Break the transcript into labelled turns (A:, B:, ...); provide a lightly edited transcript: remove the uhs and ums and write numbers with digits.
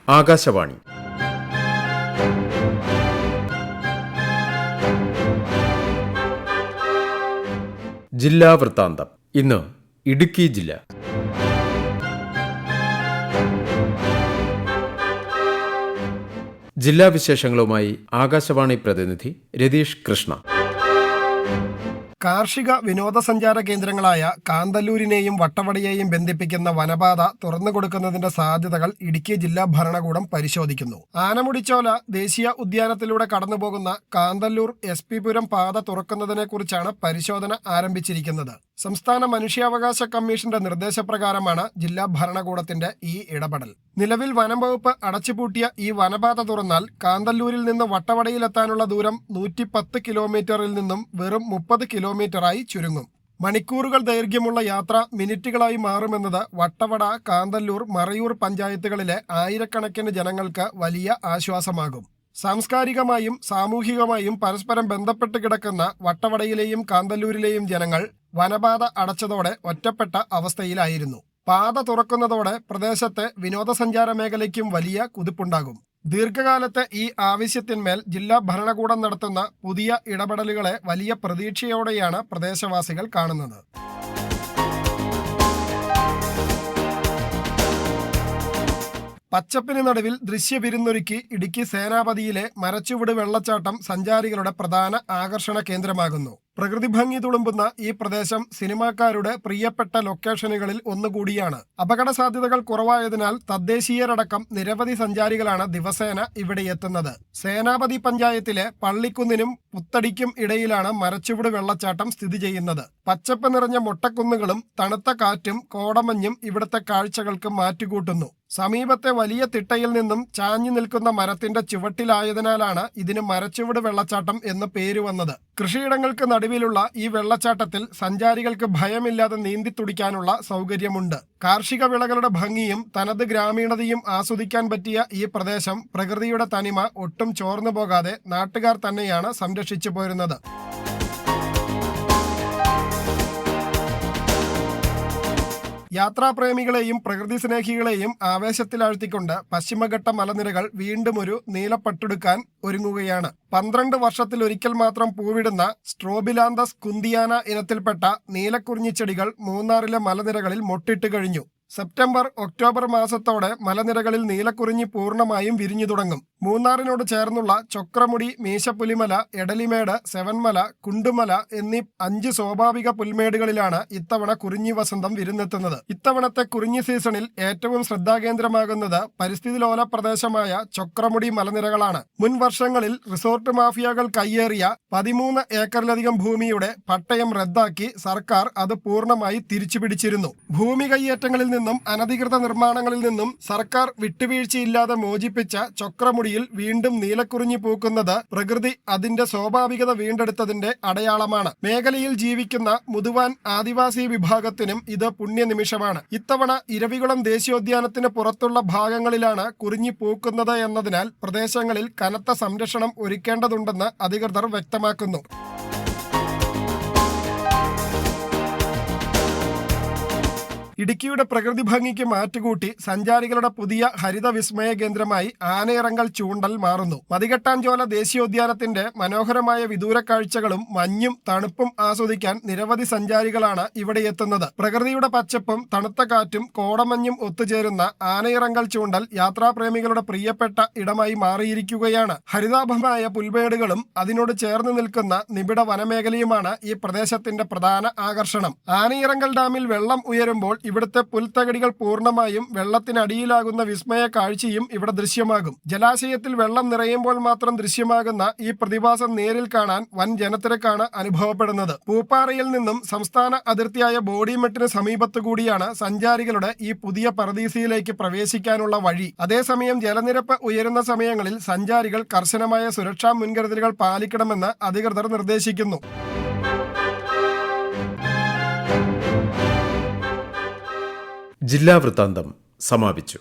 A: ആകാശവാണി. ജില്ലാ വൃത്താന്തം. ഇന്ന് ഇടുക്കി ജില്ല. ജില്ലാ വിശേഷങ്ങളുമായി ആകാശവാണി പ്രതിനിധി രതീഷ് കൃഷ്ണ.
B: കാർഷിക വിനോദസഞ്ചാര കേന്ദ്രങ്ങളായ കാന്തല്ലൂരിനെയും വട്ടവടയെയും ബന്ധിപ്പിക്കുന്ന വനപാത തുറന്നുകൊടുക്കുന്നതിന്റെ സാധ്യതകൾ ഇടുക്കി ജില്ലാ ഭരണകൂടം പരിശോധിക്കുന്നു. ആനമുടിച്ചോല ദേശീയ ഉദ്യാനത്തിലൂടെ കടന്നുപോകുന്ന കാന്തല്ലൂർ SP പുരം പാത തുറക്കുന്നതിനെക്കുറിച്ചാണ് പരിശോധന ആരംഭിച്ചിരിക്കുന്നത്. സംസ്ഥാന മനുഷ്യാവകാശ കമ്മീഷന്റെ നിർദ്ദേശപ്രകാരമാണ് ജില്ലാ ഭരണകൂടത്തിന്റെ ഈ ഇടപെടൽ. നിലവിൽ വനം വകുപ്പ് അടച്ചുപൂട്ടിയ ഈ വനപാത തുറന്നാൽ കാന്തല്ലൂരിൽ നിന്ന് വട്ടവടയിലെത്താനുള്ള ദൂരം 110 കിലോമീറ്ററിൽ നിന്നും വെറും 30 കിലോമീറ്ററായി ചുരുങ്ങും. മണിക്കൂറുകൾ ദൈർഘ്യമുള്ള യാത്ര മിനിറ്റുകളായി മാറുമെന്നത് വട്ടവട, കാന്തല്ലൂർ, മറയൂർ പഞ്ചായത്തുകളിലെ ആയിരക്കണക്കിന് ജനങ്ങൾക്ക് വലിയ ആശ്വാസമാകും. സാംസ്കാരികമായും സാമൂഹികമായും പരസ്പരം ബന്ധപ്പെട്ട് കിടക്കുന്ന വട്ടവടയിലെയും കാന്തല്ലൂരിലെയും ജനങ്ങൾ വനപാത അടച്ചതോടെ ഒറ്റപ്പെട്ട അവസ്ഥയിലായിരുന്നു. പാത തുറക്കുന്നതോടെ പ്രദേശത്തെ വിനോദസഞ്ചാര മേഖലയ്ക്കും വലിയ കുതിപ്പുണ്ടാകും. ദീർഘകാലത്തെ ഈ ആവശ്യത്തിന്മേൽ ജില്ലാ ഭരണകൂടം നടത്തുന്ന പുതിയ ഇടപെടലുകളെ വലിയ പ്രതീക്ഷയോടെയാണ് പ്രദേശവാസികൾ കാണുന്നത്. പച്ചപ്പിന് നടുവിൽ ദൃശ്യവിരുന്നൊരുക്കി ഇടുക്കി സേനാപതിയിലെ മരച്ചുവട് വെള്ളച്ചാട്ടം സഞ്ചാരികളുടെ പ്രധാന ആകർഷണ കേന്ദ്രമാകുന്നു. പ്രകൃതി ഭംഗി തുളുമ്പുന്ന ഈ പ്രദേശം സിനിമാക്കാരുടെ പ്രിയപ്പെട്ട ലൊക്കേഷനുകളിൽ ഒന്നുകൂടിയാണ്. അപകട സാധ്യതകൾ കുറവായതിനാൽ തദ്ദേശീയരടക്കം നിരവധി സഞ്ചാരികളാണ് ദിവസേന ഇവിടെ എത്തുന്നത്. സേനാപതി പഞ്ചായത്തിലെ പള്ളിക്കുന്നിനും പുത്തടിക്കും ഇടയിലാണ് മരച്ചുവട് വെള്ളച്ചാട്ടം സ്ഥിതി ചെയ്യുന്നത്. പച്ചപ്പ് നിറഞ്ഞ മൊട്ടക്കുന്നുകളും തണുത്ത കാറ്റും കോടമഞ്ഞും ഇവിടുത്തെ കാഴ്ചകൾക്ക് മാറ്റുകൂട്ടുന്നു. സമീപത്തെ വലിയ തിട്ടയിൽ നിന്നും ചാഞ്ഞു നിൽക്കുന്ന മരത്തിന്റെ ചുവട്ടിലായതിനാലാണ് ഇതിന് മരച്ചുവട് വെള്ളച്ചാട്ടം എന്ന് പേര് വന്നത്. കൃഷിയിടങ്ങൾക്ക് നടുവിലുള്ള ഈ വെള്ളച്ചാട്ടത്തിൽ സഞ്ചാരികൾക്ക് ഭയമില്ലാതെ നീന്തിത്തുടിക്കാനുള്ള സൗകര്യമുണ്ട്. കാർഷിക വിളകളുടെ ഭംഗിയും തനത് ഗ്രാമീണതയും ആസ്വദിക്കാൻ പറ്റിയ ഈ പ്രദേശം പ്രകൃതിയുടെ തനിമ ഒട്ടും ചോർന്നു പോകാതെ നാട്ടുകാർ തന്നെയാണ് സംരക്ഷിച്ചു പോരുന്നത്. യാത്രാപ്രേമികളെയും പ്രകൃതി സ്നേഹികളെയും ആവേശത്തിലാഴ്ത്തിക്കൊണ്ട് പശ്ചിമഘട്ട മലനിരകൾ വീണ്ടും ഒരു നീലപ്പട്ടെടുക്കാൻ ഒരുങ്ങുകയാണ്. 12 വർഷത്തിലൊരിക്കൽ മാത്രം പൂവിടുന്ന സ്ട്രോബിലാന്തസ് കുന്തിയാന ഇനത്തിൽപ്പെട്ട നീലക്കുറിഞ്ഞിച്ചെടികൾ മൂന്നാറിലെ മലനിരകളിൽ മൊട്ടിട്ട് കഴിഞ്ഞു. സെപ്റ്റംബർ, ഒക്ടോബർ മാസത്തോടെ മലനിരകളിൽ നീലക്കുറിഞ്ഞി പൂർണ്ണമായും വിരിഞ്ഞു തുടങ്ങും. മൂന്നാറിനോട് ചേർന്നുള്ള ചൊക്രമുടി, മീശപ്പുലിമല, എടലിമേട്, സെവൻമല, കുണ്ടുമല എന്നീ 5 സ്വാഭാവിക പുൽമേടുകളിലാണ് ഇത്തവണ കുറിഞ്ഞി വസന്തം വിരുന്നെത്തുന്നത്. ഇത്തവണത്തെ കുറിഞ്ഞി സീസണിൽ ഏറ്റവും ശ്രദ്ധാകേന്ദ്രമാകുന്നത് പരിസ്ഥിതി ലോല പ്രദേശമായ ചൊക്രമുടി മലനിരകളാണ്. മുൻ വർഷങ്ങളിൽ റിസോർട്ട് മാഫിയകൾ കയ്യേറിയ 13 ഏക്കറിലധികം ഭൂമിയുടെ പട്ടയം റദ്ദാക്കി സർക്കാർ അത് പൂർണ്ണമായി തിരിച്ചുപിടിച്ചിരുന്നു. ഭൂമി കയ്യേറ്റങ്ങളിൽ നിന്നും അനധികൃത നിർമ്മാണങ്ങളിൽ നിന്നും സർക്കാർ വിട്ടുവീഴ്ചയില്ലാതെ മോചിപ്പിച്ച ചൊക്രമുടിയിൽ വീണ്ടും നീലക്കുറിഞ്ഞി പൂക്കുന്നത് പ്രകൃതി അതിന്റെ സ്വാഭാവികത വീണ്ടെടുത്തതിന്റെ അടയാളമാണ്. മേഖലയിൽ ജീവിക്കുന്ന മുതുവാൻ ആദിവാസി വിഭാഗത്തിനും ഇത് പുണ്യനിമിഷമാണ്. ഇത്തവണ ഇരവികുളം ദേശീയോദ്യാനത്തിന് പുറത്തുള്ള ഭാഗങ്ങളിലാണ് കുറിഞ്ഞി പൂക്കുന്നത് എന്നതിനാൽ പ്രദേശങ്ങളിൽ കനത്ത സംരക്ഷണം ഒരുക്കേണ്ടതുണ്ടെന്ന് അധികൃതർ വ്യക്തമാക്കുന്നു. ഇടുക്കിയുടെ പ്രകൃതി ഭംഗിക്ക് മാറ്റുകൂട്ടി സഞ്ചാരികളുടെ പുതിയ ഹരിത വിസ്മയ കേന്ദ്രമായി ആനയിറങ്കൽ ചൂണ്ടൽ മാറുന്നു. മതികെട്ടാഞ്ചോല ദേശീയോദ്യാനത്തിന്റെ മനോഹരമായ വിദൂര കാഴ്ചകളും മഞ്ഞും തണുപ്പും ആസ്വദിക്കാൻ നിരവധി സഞ്ചാരികളാണ് ഇവിടെ എത്തുന്നത്. പ്രകൃതിയുടെ പച്ചപ്പും തണുത്ത കാറ്റും കോടമഞ്ഞും ഒത്തുചേരുന്ന ആനയിറങ്കൽ ചൂണ്ടൽ യാത്രാപ്രേമികളുടെ പ്രിയപ്പെട്ട ഇടമായി മാറിയിരിക്കുകയാണ്. ഹരിതാഭമായ പുൽമേടുകളും അതിനോട് ചേർന്ന് നിൽക്കുന്ന നിബിഡ വനമേഖലയുമാണ് ഈ പ്രദേശത്തിന്റെ പ്രധാന ആകർഷണം. ആനയിറങ്കൽ ഡാമിൽ വെള്ളം ഉയരുമ്പോൾ ഇവിടുത്തെ പുൽത്തകടികൾ പൂർണ്ണമായും വെള്ളത്തിനടിയിലാകുന്ന വിസ്മയ കാഴ്ചയും ഇവിടെ ദൃശ്യമാകും. ജലാശയത്തിൽ വെള്ളം നിറയുമ്പോൾ മാത്രം ദൃശ്യമാകുന്ന ഈ പ്രതിഭാസം നേരിൽ കാണാൻ വൻ ജനത്തിരക്കാണ് അനുഭവപ്പെടുന്നത്. പൂപ്പാറയിൽ നിന്നും സംസ്ഥാന അതിർത്തിയായ ബോഡിമെട്ടിന് സമീപത്തുകൂടിയാണ് സഞ്ചാരികളുടെ ഈ പുതിയ പറുദീസയിലേക്ക് പ്രവേശിക്കാനുള്ള വഴി. അതേസമയം ജലനിരപ്പ് ഉയരുന്ന സമയങ്ങളിൽ സഞ്ചാരികൾ കർശനമായ സുരക്ഷാ മുൻകരുതലുകൾ പാലിക്കണമെന്ന് അധികൃതർ നിർദ്ദേശിക്കുന്നു.
A: ജില്ലാ വൃത്താന്തം സമാപിച്ചു.